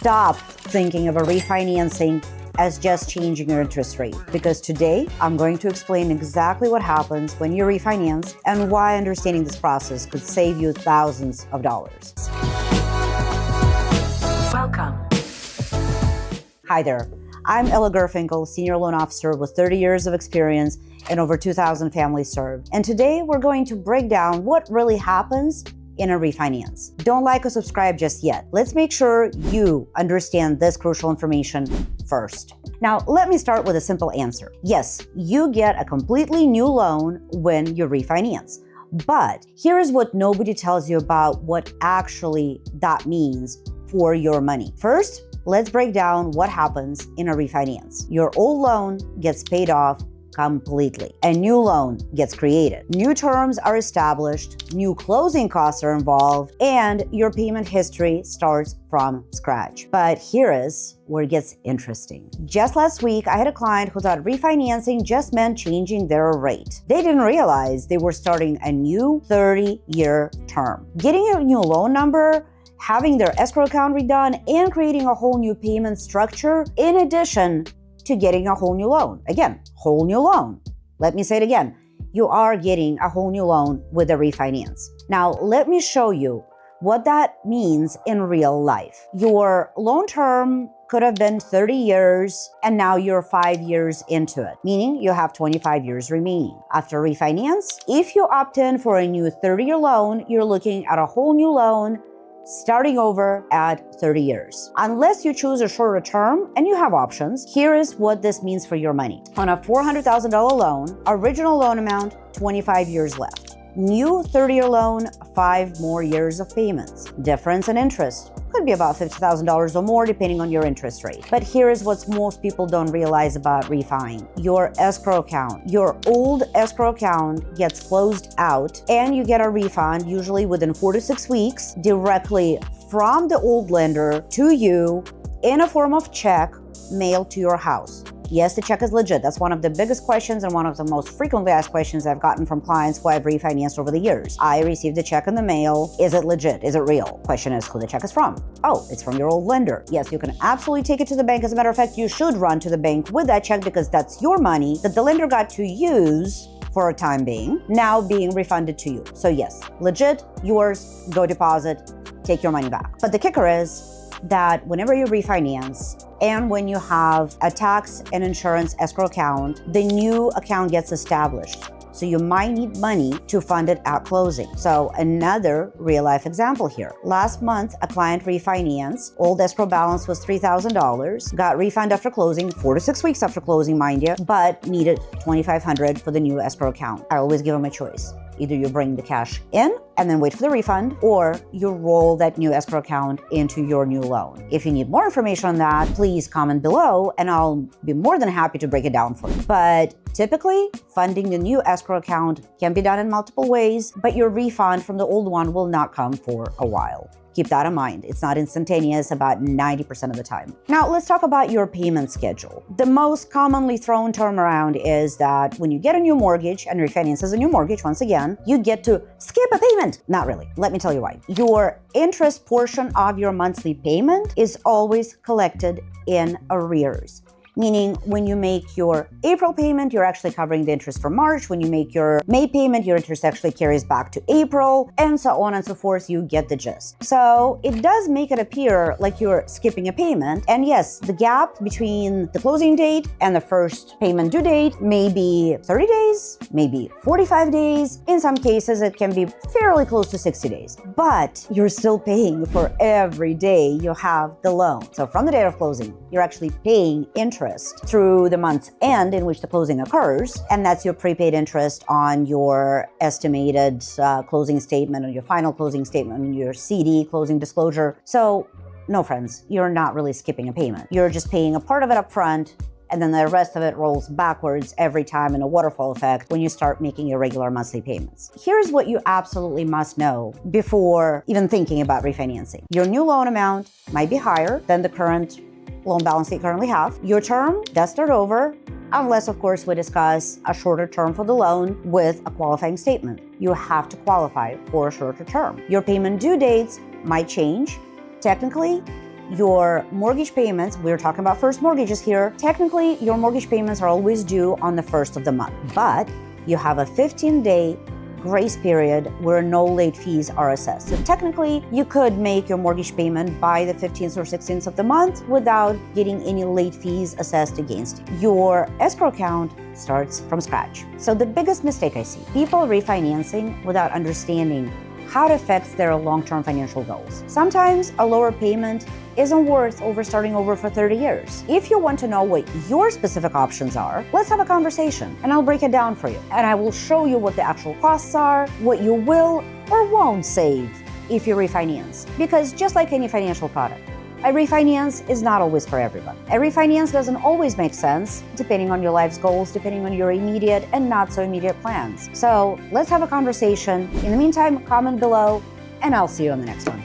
Stop thinking of a refinancing as just changing your interest rate, because today I'm going to explain exactly what happens when you refinance and why understanding this process could save you thousands of dollars. Welcome. Hi there. I'm Ella Gurfinkel, Senior Loan Officer with 30 years of experience and over 2,000 families served. And today we're going to break down what really happens in a refinance. Don't like or subscribe just yet. Let's make sure you understand this crucial information first. Now, let me start with a simple answer. Yes, you get a completely new loan when you refinance. But here is what nobody tells you about what actually that means for your money. First, let's break down what happens in a refinance. Your old loan gets paid off completely. A new loan gets created. New terms are established, new closing costs are involved, and your payment history starts from scratch. But here is where it gets interesting. Just last week, I had a client who thought refinancing just meant changing their rate. They didn't realize they were starting a new 30-year term. Getting a new loan number, having their escrow account redone, and creating a whole new payment structure in addition to getting a whole new loan. Again, whole new loan. Let me say it again. You are getting a whole new loan with a refinance. Now, let me show you what that means in real life. Your loan term could have been 30 years and now you're 5 years into it, meaning you have 25 years remaining. After refinance, if you opt in for a new 30-year loan, you're looking at a whole new loan starting over at 30 years. Unless you choose a shorter term, and you have options, here is what this means for your money. On a $400,000 loan, original loan amount, 25 years left. New 30-year loan, 5 more years of payments. Difference in interest could be about $50,000 or more depending on your interest rate. But here is what most people don't realize about refi. Your escrow account. Your old escrow account gets closed out and you get a refund usually within 4 to 6 weeks directly from the old lender to you in a form of check mailed to your house. Yes, the check is legit. That's one of the biggest questions and one of the most frequently asked questions I've gotten from clients who I've refinanced over the years. I received a check in the mail. Is it legit? Is it real? Question is who the check is from. Oh, it's from your old lender. Yes, you can absolutely take it to the bank. As a matter of fact, you should run to the bank with that check because that's your money that the lender got to use for a time being, now being refunded to you. So yes, legit, yours, go deposit, take your money back. But the kicker is that whenever you refinance and when you have a tax and insurance escrow account, the new account gets established. So you might need money to fund it at closing. So another real life example here. Last month, a client refinanced. Old escrow balance was $3,000. Got refund after closing, 4 to 6 weeks after closing, mind you, but needed $2,500 for the new escrow account. I always give them a choice. Either you bring the cash in and then wait for the refund, or you roll that new escrow account into your new loan. If you need more information on that, please comment below and I'll be more than happy to break it down for you. But typically, funding the new escrow account can be done in multiple ways, but your refund from the old one will not come for a while. Keep that in mind. It's not instantaneous about 90% of the time. Now, let's talk about your payment schedule. The most commonly thrown term around is that when you get a new mortgage and refinance as a new mortgage, once again, you get to skip a payment. Not really. Let me tell you why. Your interest portion of your monthly payment is always collected in arrears. Meaning when you make your April payment, you're actually covering the interest for March. When you make your May payment, your interest actually carries back to April, and so on and so forth. You get the gist. So it does make it appear like you're skipping a payment. And yes, the gap between the closing date and the first payment due date may be 30 days, maybe 45 days. In some cases, it can be fairly close to 60 days. But you're still paying for every day you have the loan. So from the date of closing, you're actually paying interest through the month's end in which the closing occurs, and that's your prepaid interest on your estimated closing statement, or your final closing statement, and your CD closing disclosure. So no, friends, you're not really skipping a payment. You're just paying a part of it up front, and then the rest of it rolls backwards every time in a waterfall effect when you start making your regular monthly payments. Here's what you absolutely must know before even thinking about refinancing. Your new loan amount might be higher than the current loan balance that you currently have. Your term does start over, unless, of course, we discuss a shorter term for the loan with a qualifying statement. You have to qualify for a shorter term. Your payment due dates might change. Technically, Your mortgage payments, we're talking about first mortgages here. Technically, your mortgage payments are always due on the first of the month, but you have a 15-day grace period where no late fees are assessed. So technically, you could make your mortgage payment by the 15th or 16th of the month without getting any late fees assessed against you. Your escrow account starts from scratch. So the biggest mistake I see, people refinancing without understanding how it affects their long-term financial goals. Sometimes a lower payment isn't worth starting over for 30 years. If you want to know what your specific options are, let's have a conversation and I'll break it down for you. And I will show you what the actual costs are, what you will or won't save if you refinance. Because just like any financial product, a refinance is not always for everyone. A refinance doesn't always make sense depending on your life's goals, depending on your immediate and not so immediate plans. So let's have a conversation. In the meantime, comment below and I'll see you on the next one.